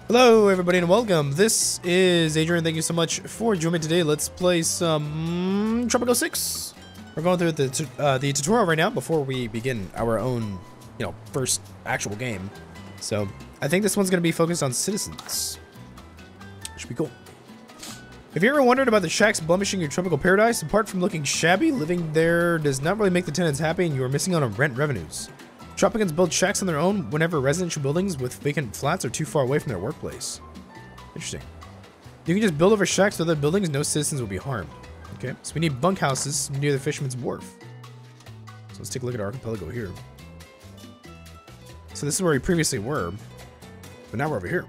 Hello everybody and welcome. This is Adrian. Thank you so much for joining me today. Let's play some Tropico 6. We're going through the tutorial right now before we begin our own, first actual game. So I think this one's going to be focused on citizens. Should be cool. Have you ever wondered about the shacks blemishing your tropical paradise? Apart from looking shabby, living there does not really make the tenants happy and you are missing out on rent revenues. Tropicans build shacks on their own whenever residential buildings with vacant flats are too far away from their workplace. Interesting. You can just build over shacks to other buildings, no citizens will be harmed. Okay, so we need bunkhouses near the Fisherman's Wharf. So let's take a look at our archipelago here. So this is where we previously were, but now we're over here.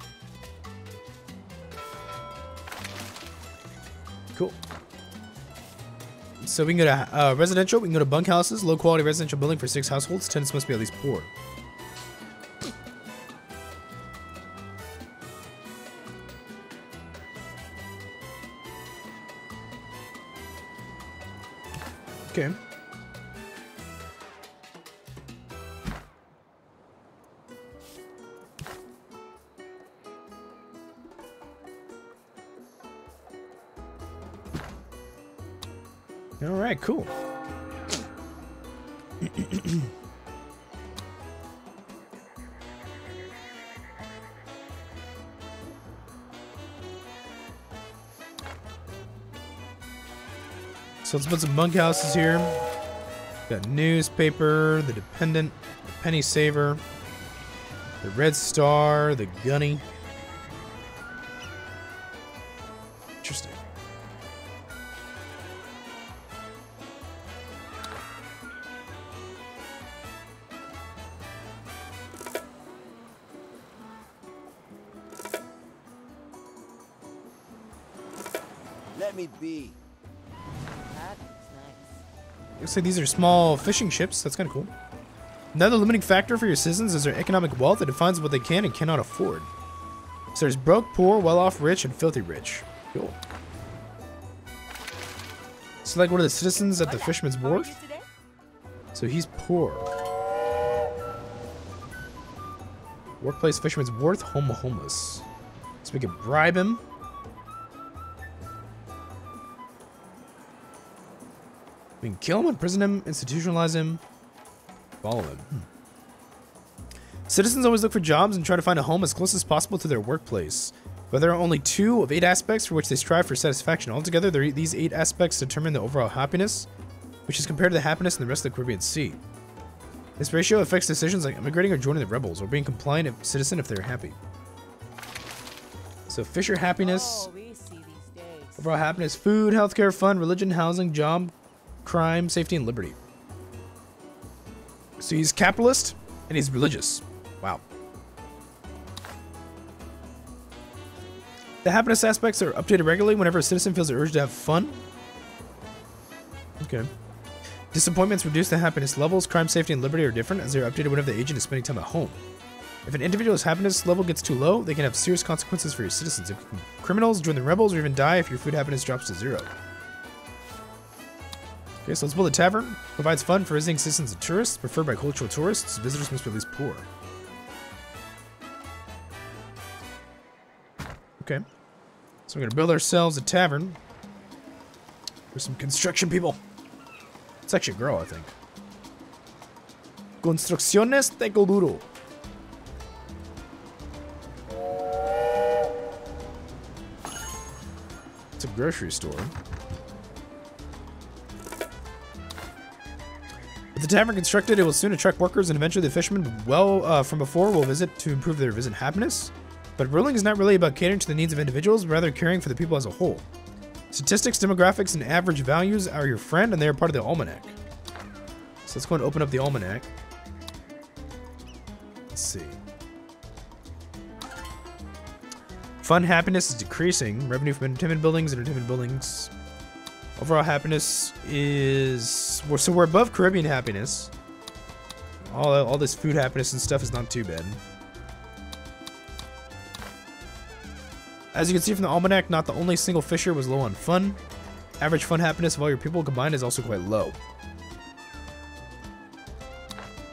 Cool. So we can go to residential, we can go to bunkhouses, low quality residential building for 6 households. Tenants must be at least poor. Okay. Alright, cool. So let's put some bunkhouses here. Got newspaper, the Dependent, the Penny Saver, the Red Star, the Gunny. Interesting. Let me be. Looks like these are small fishing ships. That's kind of cool. Another limiting factor for your citizens is their economic wealth that defines what they can and cannot afford. So there's broke, poor, well-off, rich, and filthy rich. Cool. Select one of the citizens at the Fisherman's Wharf. So he's poor. Workplace Fisherman's Wharf, homeless. So we can bribe him. We can kill him, imprison him, institutionalize him, follow him. Citizens always look for jobs and try to find a home as close as possible to their workplace. But there are only 2 of 8 aspects for which they strive for satisfaction. Altogether, these 8 aspects determine the overall happiness, which is compared to the happiness in the rest of the Caribbean Sea. This ratio affects decisions like immigrating or joining the rebels, or being compliant citizen if they're happy. So fisher happiness, overall happiness, food, healthcare, fun, religion, housing, job, crime, safety, and liberty. So he's capitalist and he's religious. Wow. The happiness aspects are updated regularly whenever a citizen feels the urge to have fun. Okay. Disappointments reduce the happiness levels. Crime, safety, and liberty are different as they are updated whenever the agent is spending time at home. If an individual's happiness level gets too low, they can have serious consequences for your citizens. If criminals, join the rebels, or even die if your food happiness drops to 0. Okay, so let's build a tavern. Provides fun for visiting citizens and tourists, preferred by cultural tourists. Visitors must be at least poor. Okay. So we're going to build ourselves a tavern. There's some construction people. It's actually a girl, I think. Construcciones Teco Duro. It's a grocery store. With the tavern constructed, it will soon attract workers and eventually the fishermen from before will visit to improve their visit happiness. But ruling is not really about catering to the needs of individuals, but rather caring for the people as a whole. Statistics, demographics, and average values are your friend, and they are part of the almanac. So let's go and open up the almanac. Let's see. Fun happiness is decreasing. Revenue from entertainment buildings. Overall happiness is... So we're above Caribbean happiness. All this food happiness and stuff is not too bad. As you can see from the almanac, not the only single fisher was low on fun. Average fun happiness of all your people combined is also quite low.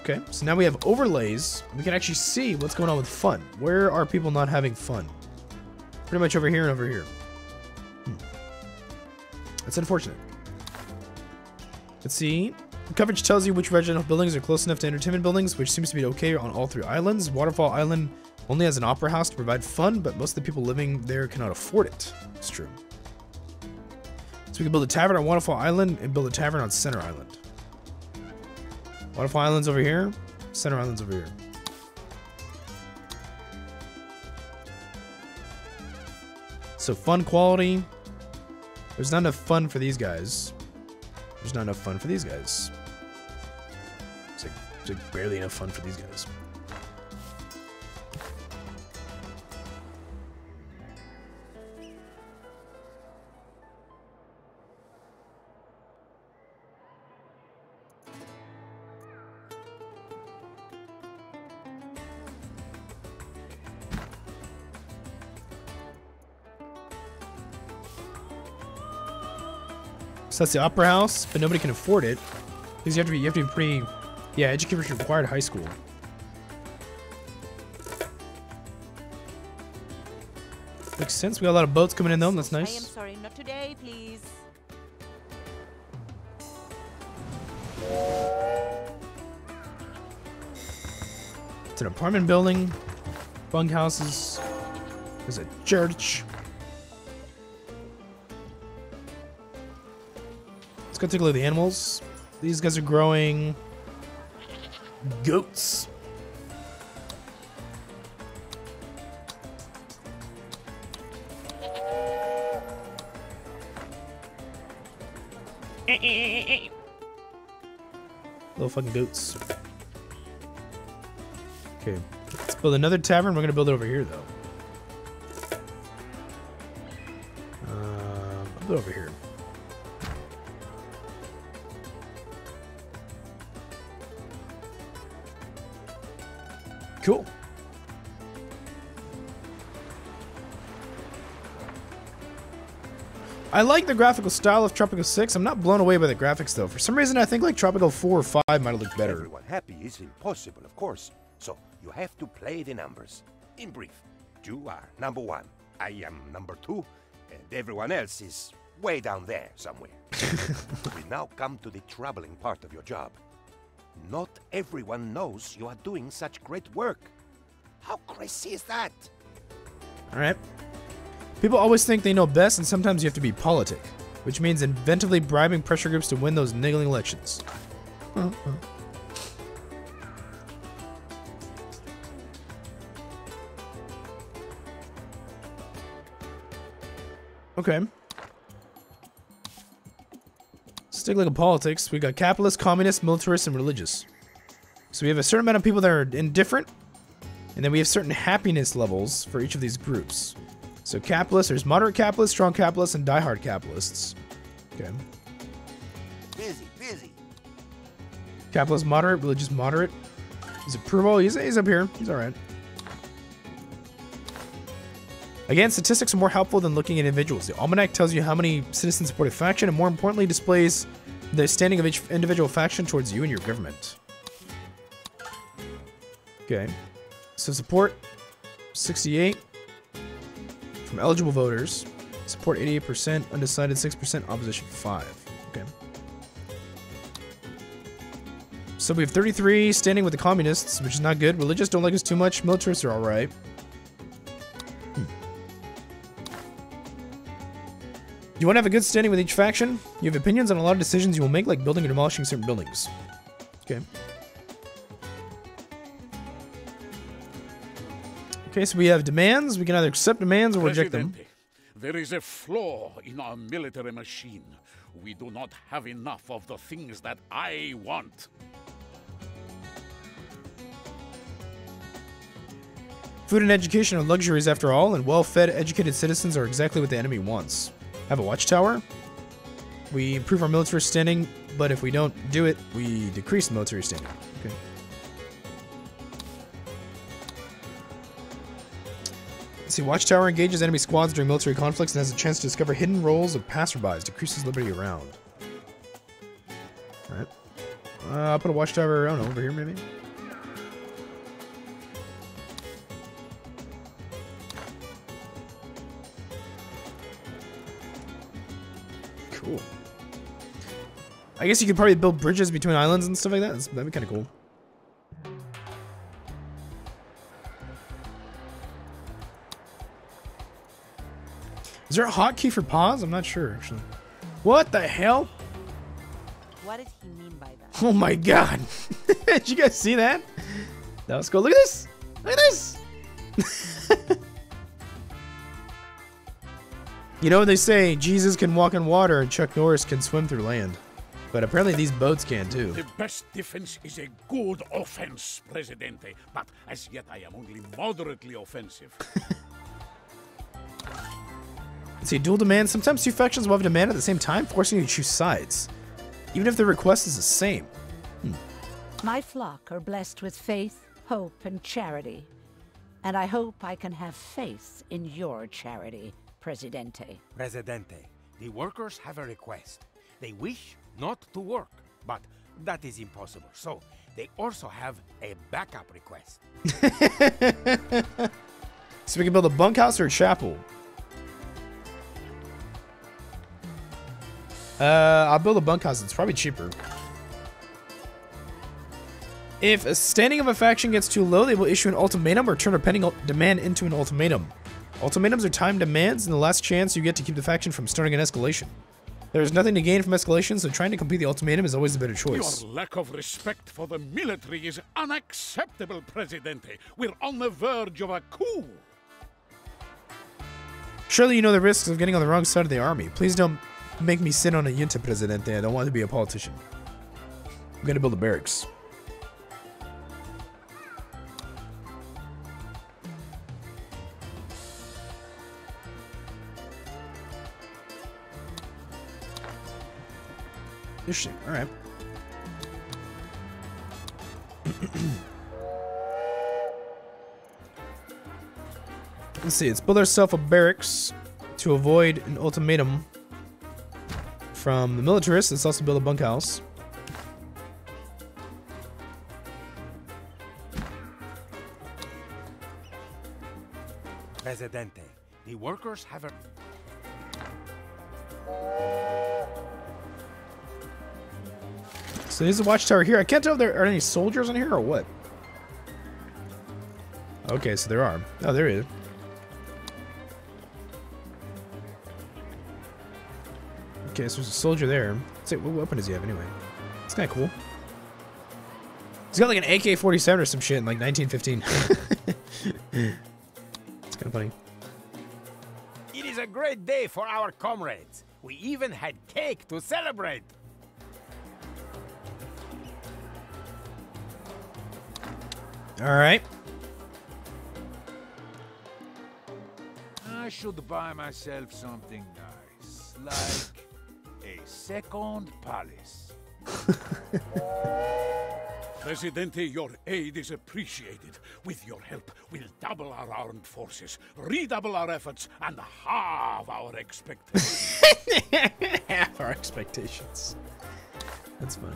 Okay, so now we have overlays. We can actually see what's going on with fun. Where are people not having fun? Pretty much over here and over here. That's unfortunate. Let's see. The coverage tells you which residential buildings are close enough to entertainment buildings, which seems to be okay on all 3 islands. Waterfall Island only has an opera house to provide fun, but most of the people living there cannot afford it. It's true. So we can build a tavern on Waterfall Island and build a tavern on Center Island. Waterfall Island's over here. Center Island's over here. So fun quality. There's not enough fun for these guys. There's not enough fun for these guys. It's like barely enough fun for these guys. So that's the opera house, but nobody can afford it because you have to be pretty, yeah, educators required high school. Makes sense. We got a lot of boats coming in though. That's nice. I am sorry, not today, please. It's an apartment building, bunkhouses. There's a church. Let's go take a look at the animals. These guys are growing goats. Little fucking goats. Okay, let's build another tavern. We're gonna build it over here though. I'll build it over here. Cool. I like the graphical style of Tropico 6. I'm not blown away by the graphics though. For some reason I think like Tropico 4 or 5 might have looked better. Everyone happy is impossible, of course. So you have to play the numbers. In brief, you are number 1, I am number 2, and everyone else is way down there somewhere. We now come to the troubling part of your job. Not everyone knows you are doing such great work. How crazy is that? Alright. People always think they know best, and sometimes you have to be politic, which means inventively bribing pressure groups to win those niggling elections. Okay. Let's take a look at politics. We got capitalist, communist, militarist, and religious. So we have a certain amount of people that are indifferent, and then we have certain happiness levels for each of these groups. So capitalists, there's moderate capitalists, strong capitalists, and diehard capitalists. Okay. Busy. Capitalist moderate, religious moderate. He's approval. He's up here. He's all right. Again, statistics are more helpful than looking at individuals. The almanac tells you how many citizens support a faction, and more importantly, displays the standing of each individual faction towards you and your government. Okay. So support 68 from eligible voters. Support 88%, undecided 6%, opposition 5. Okay. So we have 33 standing with the communists, which is not good. Religious don't like us too much. Militarists are all right. You want to have a good standing with each faction? You have opinions on a lot of decisions you will make, like building or demolishing certain buildings. Okay. Okay, so we have demands. We can either accept demands or reject them. There is a flaw in our military machine. We do not have enough of the things that I want. Food and education are luxuries after all, and well-fed, educated citizens are exactly what the enemy wants. Have a watchtower. We improve our military standing, but if we don't do it, we decrease the military standing. Okay. Let's see, watchtower engages enemy squads during military conflicts and has a chance to discover hidden roles of passerbys. Decreases liberty around. Alright. I'll put a watchtower, I don't know, over here maybe? Cool. I guess you could probably build bridges between islands and stuff like that. That'd be kind of cool. Is there a hotkey for pause? I'm not sure, actually. What the hell? What did he mean by that? Oh my god. Did you guys see that? That was cool. Look at this. Look at this. You know what they say, Jesus can walk on water and Chuck Norris can swim through land. But apparently these boats can too. The best defense is a good offense, Presidente. But as yet I am only moderately offensive. Let's see, dual demand. Sometimes two factions will have a demand at the same time, forcing you to choose sides. Even if the request is the same. My flock are blessed with faith, hope, and charity. And I hope I can have faith in your charity, Presidente. Presidente, the workers have a request. They wish not to work, but that is impossible. So, they also have a backup request. So we can build a bunkhouse or a chapel. I'll build a bunkhouse. It's probably cheaper. If a standing of a faction gets too low, they will issue an ultimatum or turn a pending demand into an ultimatum. Ultimatums are timed demands and the last chance you get to keep the faction from starting an escalation. There is nothing to gain from escalation, so trying to complete the ultimatum is always the better choice. Your lack of respect for the military is unacceptable, Presidente. We're on the verge of a coup. Surely you know the risks of getting on the wrong side of the army. Please don't make me sit on a yunta, Presidente. I don't want to be a politician. I'm gonna build a barracks. Interesting. All right. Let's see. Let's build ourselves a barracks to avoid an ultimatum from the militarists. Let's also build a bunkhouse. Presidente, the workers have a... So there's a watchtower here. I can't tell if there are any soldiers in here or what. Okay, so there are. Oh, there he is. Okay, so there's a soldier there. Let's see, what weapon does he have anyway? It's kind of cool. He's got like an AK-47 or some shit in like 1915. It's kind of funny. It is a great day for our comrades. We even had cake to celebrate. All right. I should buy myself something nice, like a second palace. Presidente, your aid is appreciated. With your help, we'll double our armed forces, redouble our efforts, and halve our expectations. Half our expectations. That's funny.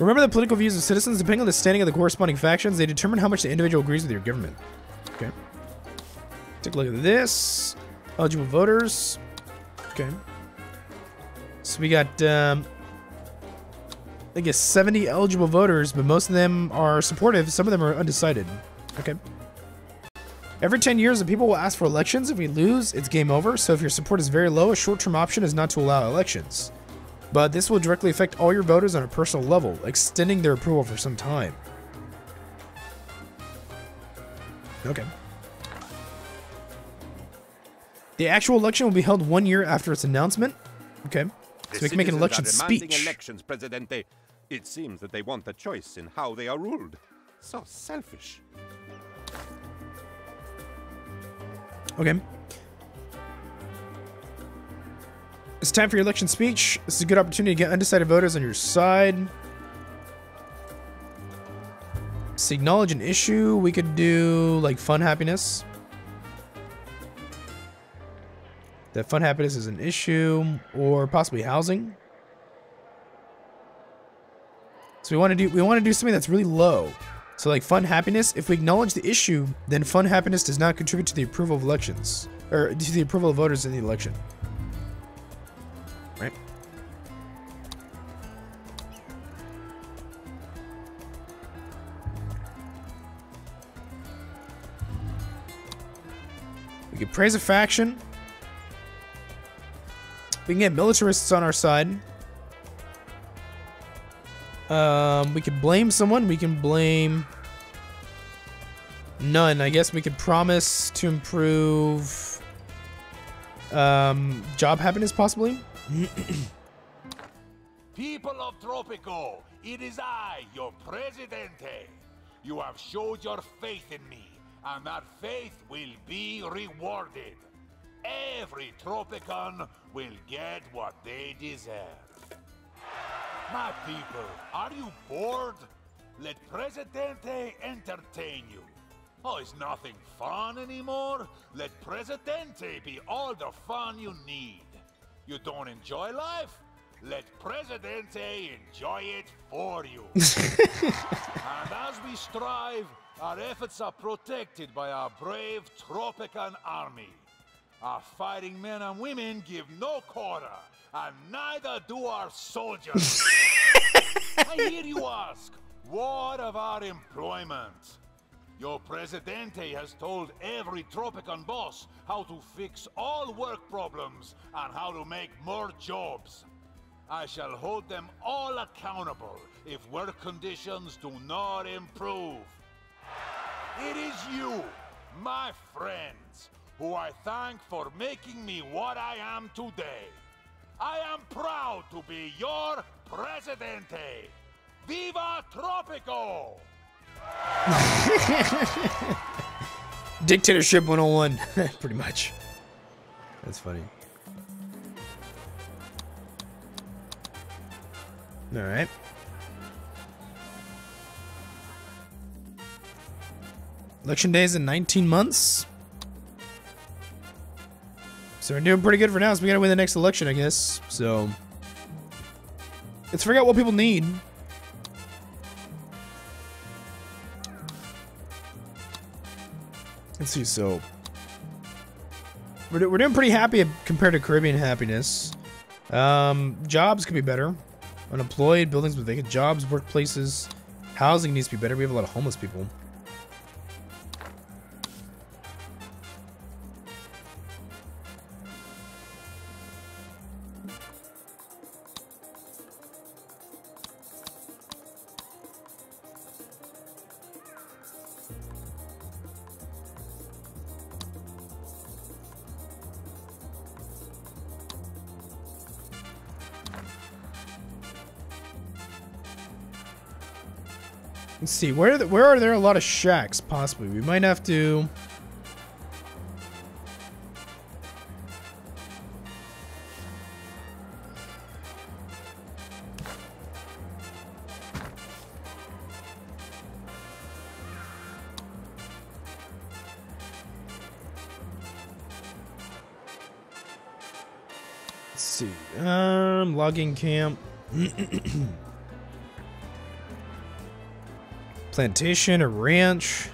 Remember the political views of citizens, depending on the standing of the corresponding factions, they determine how much the individual agrees with your government. Okay. Take a look at this. Eligible voters. Okay. So we got, I guess 70 eligible voters, but most of them are supportive. Some of them are undecided. Okay. Every 10 years, the people will ask for elections. If we lose, it's game over. So if your support is very low, a short-term option is not to allow elections. But this will directly affect all your voters on a personal level, extending their approval for some time. Okay. The actual election will be held 1 year after its announcement. Okay. So we can make an election speech. Elections, Presidente. It seems that they want a choice in how they are ruled. So selfish. Okay. It's time for your election speech. This is a good opportunity to get undecided voters on your side. So acknowledge an issue. We could do like fun happiness. That fun happiness is an issue, or possibly housing. So we want to do something that's really low. So like fun happiness, if we acknowledge the issue, then fun happiness does not contribute to the approval of elections, or to the approval of voters in the election. right? We can praise a faction. We can get militarists on our side. We could blame someone. We can blame none. I guess we could promise to improve job happiness, possibly. People of Tropico, it is I, your Presidente. You have showed your faith in me, and that faith will be rewarded. Every Tropican will get what they deserve. My people, are you bored? Let Presidente entertain you. Oh, is nothing fun anymore? Let Presidente be all the fun you need. You don't enjoy life? Let Presidente enjoy it for you. And as we strive, our efforts are protected by our brave Tropican army. Our fighting men and women give no quarter, and neither do our soldiers. I hear you ask, what of our employment? Your Presidente has told every Tropican boss how to fix all work problems and how to make more jobs. I shall hold them all accountable if work conditions do not improve. It is you, my friends, who I thank for making me what I am today. I am proud to be your Presidente. Viva Tropico! Dictatorship 101, pretty much. That's funny. All right. Election day is in 19 months. So we're doing pretty good for now, so we gotta win the next election, I guess. So let's figure out what people need. Let's see, so we're doing pretty happy compared to Caribbean happiness. Jobs could be better. Unemployed, buildings with vacant jobs, workplaces, housing needs to be better. We have a lot of homeless people. Let's see, where are there a lot of shacks, possibly? We might have to... Let's see, logging camp. Plantation, a ranch,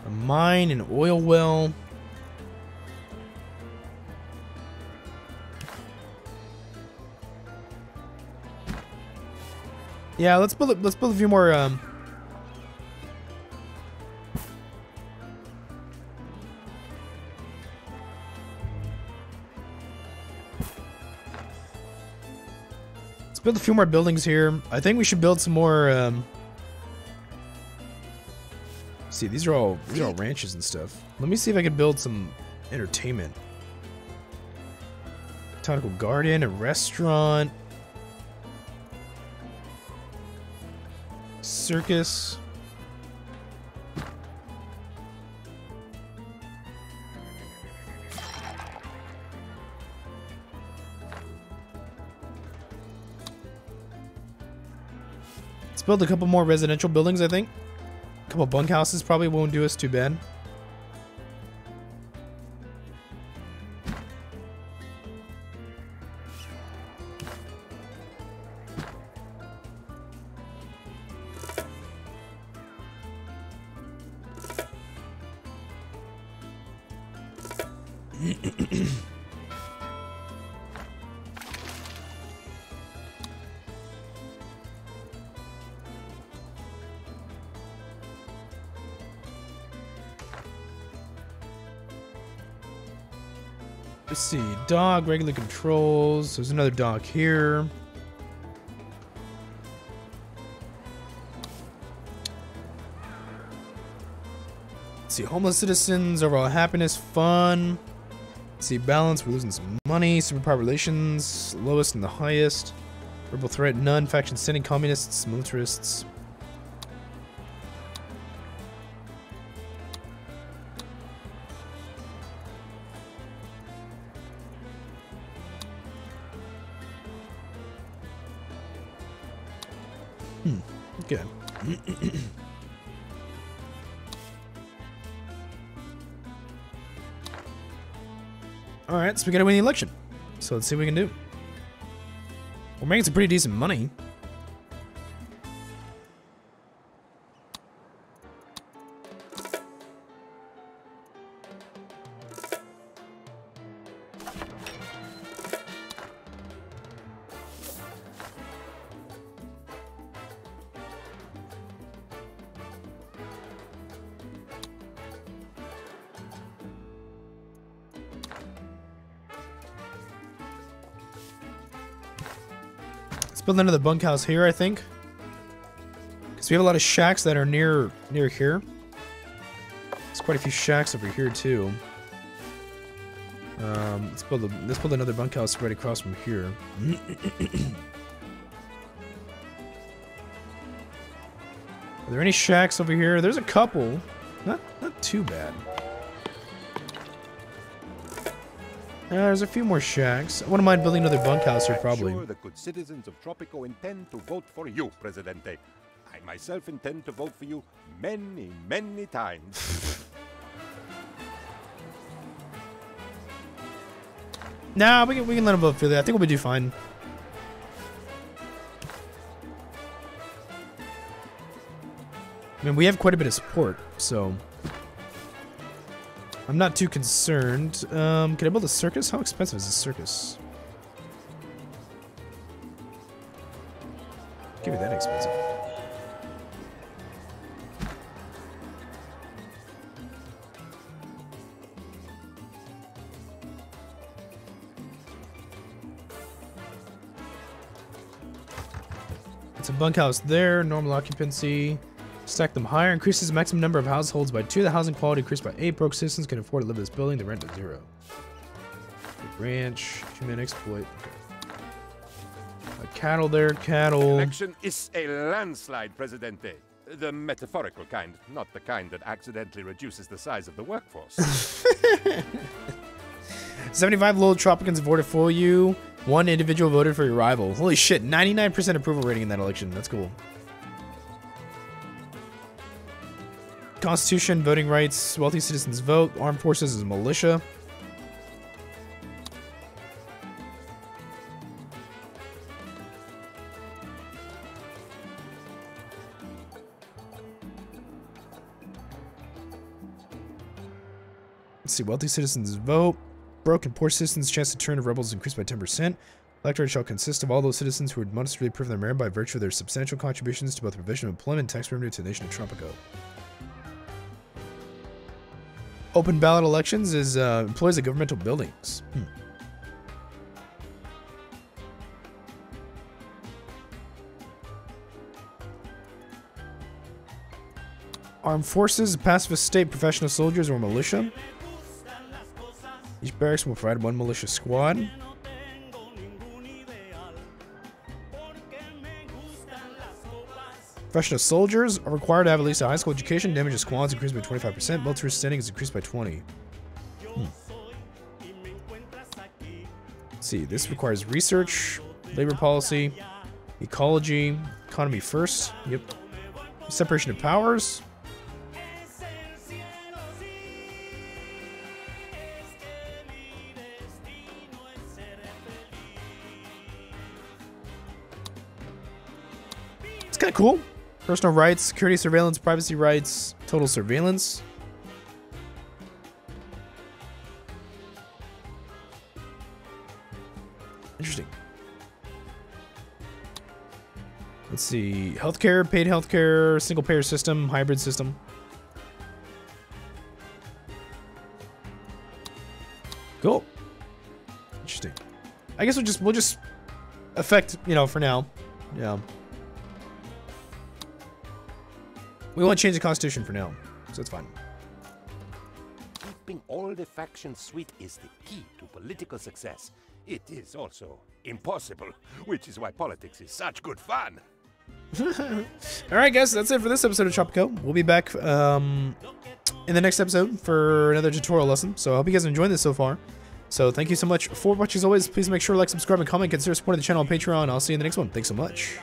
a mine, an oil well. Yeah, let's build a few more. Let's build a few more buildings here. I think we should build some more. See, these are all ranches and stuff. Let me see if I can build some entertainment. Botanical garden, a restaurant, circus. Let's build a couple more residential buildings, I think. A couple bunkhouses probably won't do us too bad. Let's see. Dock, regular controls. There's another dock here. Let's see. Homeless citizens, overall happiness, fun. Let's see. Balance, we're losing some money. Superpower relations, lowest and the highest. Rebel threat, none. Faction sending communists, militarists. Okay. Alright, so we gotta win the election. So let's see what we can do. We're making some pretty decent money. Let's build another bunkhouse here, I think. Because we have a lot of shacks that are near here. There's quite a few shacks over here too. Let's build another bunkhouse right across from here. Are there any shacks over here? There's a couple. Not too bad. There's a few more shacks. I wouldn't mind building another bunkhouse here, probably. I'm sure the good citizens of Tropico intend to vote for you, Presidente. I myself intend to vote for you many, many times. Nah, we can let them vote for that. I think we'll do fine. I mean, we have quite a bit of support, so I'm not too concerned. Can I build a circus? How expensive is a circus? Can't be that expensive. It's a bunkhouse there, normal occupancy. Stack them higher, increases the maximum number of households by 2. The housing quality increased by 8. Broke citizens can afford to live in this building. The rent is 0. Ranch, human exploit. Cattle there, cattle. The election is a landslide, Presidente. The metaphorical kind, not the kind that accidentally reduces the size of the workforce. 75 loyal Tropicans voted for you. 1 individual voted for your rival. Holy shit, 99% approval rating in that election. That's cool. Constitution, voting rights, wealthy citizens vote, armed forces is militia. Let's see, wealthy citizens vote. Broke and poor citizens' chance to turn to rebels increased by 10%. Electorate shall consist of all those citizens who would demonstrably prove their merit by virtue of their substantial contributions to both the provision of employment and tax revenue to the nation of Tropico. Open ballot elections is employees of governmental buildings. Armed forces, pacifist state, professional soldiers, or militia. Each barracks will provide 1 militia squad. Professional soldiers are required to have at least a high school education. Damage of squads increased by 25%. Military standing is increased by 20. Let's see, this requires research, labor policy, ecology, economy first. Yep. Separation of powers. It's kind of cool. Personal rights, security, surveillance, privacy rights, total surveillance. Interesting. Let's see. Healthcare, paid healthcare, single payer system, hybrid system. Cool. I guess we'll just affect, you know, for now. Yeah. We won't change the constitution for now, so it's fine. Keeping all the factions sweet is the key to political success. It is also impossible, which is why politics is such good fun. Alright guys, that's it for this episode of Tropico. We'll be back in the next episode for another tutorial lesson. So I hope you guys are enjoying this so far. So thank you so much for watching as always. Please make sure to like, subscribe, and comment. Consider supporting the channel on Patreon. I'll see you in the next one. Thanks so much.